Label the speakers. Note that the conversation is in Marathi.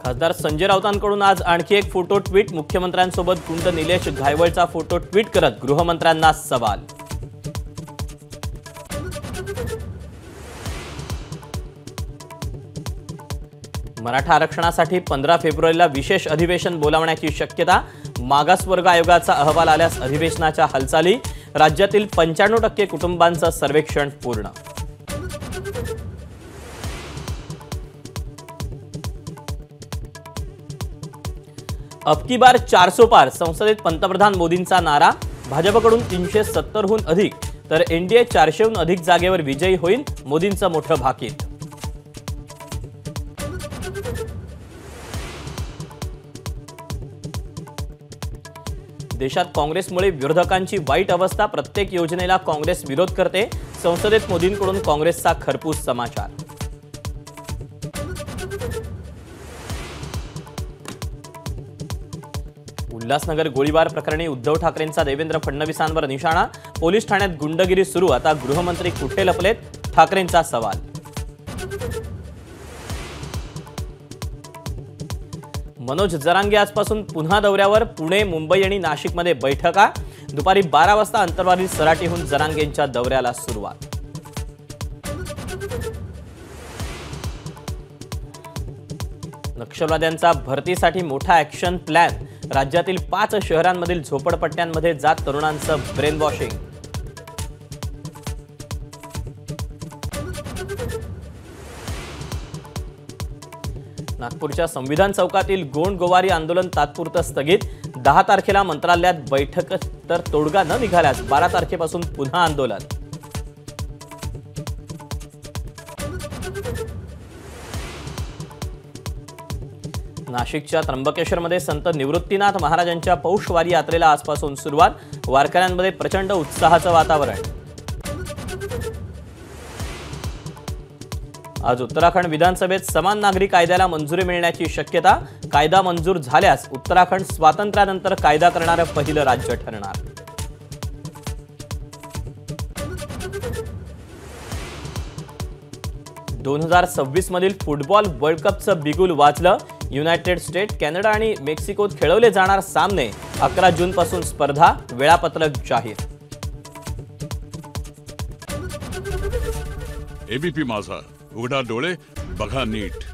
Speaker 1: खासदार संजय राऊतांकडून आज आणखी एक फोटो ट्विट। मुख्यमंत्र्यांसोबत गुंड निलेश घायवळचा फोटो ट्विट करत गृहमंत्र्यांना सवाल। मराठा आरक्षणासाठी 15 फेब्रुवारीला विशेष अधिवेशन बोलावण्याची शक्यता। मागासवर्ग आयोगाचा अहवाल आल्यास अधिवेशनाच्या हालचाली। राज्यातील 95% कुटुंबांचं सर्वेक्षण पूर्ण। अब की बार 400 पार, संसदेत पंतप्रधान मोदींचा नारा। भाजपकडून 370हून अधिक तर एनडीए 400हून अधिक जागेवर विजयी होईल, मोदींचं मोठं भाकीत। देशात काँग्रेसमुळे विरोधकांची वाईट अवस्था। प्रत्येक योजनेला काँग्रेस विरोध करते। संसदेत मोदींकडून काँग्रेसचा खरपूस समाचार। उल्हासनगर गोळीबार प्रकरणी उद्धव ठाकरेंचा देवेंद्र फडणवीसांवर निशाणा। पोलीस ठाण्यात गुंडगिरी सुरू, आता गृहमंत्री कुठे लपलेत, ठाकरेंचा सवाल। मनोज जरांगे आजपासून पुन्हा दौऱ्यावर। पुणे, मुंबई आणि नाशिकमध्ये बैठका। दुपारी 12 वाजता अंतरवाली सराटीहून जरांगेंच्या दौऱ्याला सुरुवात। नक्षलवाद्यांचा भरतीसाठी मोठा ॲक्शन प्लॅन। राज्यातील 5 शहरांमधील झोपडपट्ट्यांमध्ये जात तरुणांचं ब्रेन वॉशिंग। नागपूरच्या संविधान चौकातील गोंड गोवारी आंदोलन तात्पुरतं स्थगित। 10 तारखेला मंत्रालयात बैठक, तर तोडगा न निघाल्यास 12 तारखेपासून पुन्हा आंदोलन। नाशिकच्या त्र्यंबकेश्वरमध्ये संत निवृत्तीनाथ महाराजांच्या पौषवारी यात्रेला आजपासून सुरुवात। वारकऱ्यांमध्ये प्रचंड उत्साहाचं वातावरण। आज उत्तराखंड विधानसभेत समान नागरी कायद्याला मंजुरी मिळण्याची शक्यता। कायदा मंजूर झाल्यास उत्तराखंड स्वातंत्र्यानंतर कायदा करणारं पहिलं राज्य ठरणार। (2026) मधील फुटबॉल वर्ल्ड कपचं बिगुल वाजलं। युनायटेड स्टेट, कॅनडा आणि मेक्सिकोत खेळवले जाणार सामने। 11 जूनपासून स्पर्धा, वेळापत्रक जाहीर।
Speaker 2: एबीपी माझा, उघडा डोळे बघा नीट।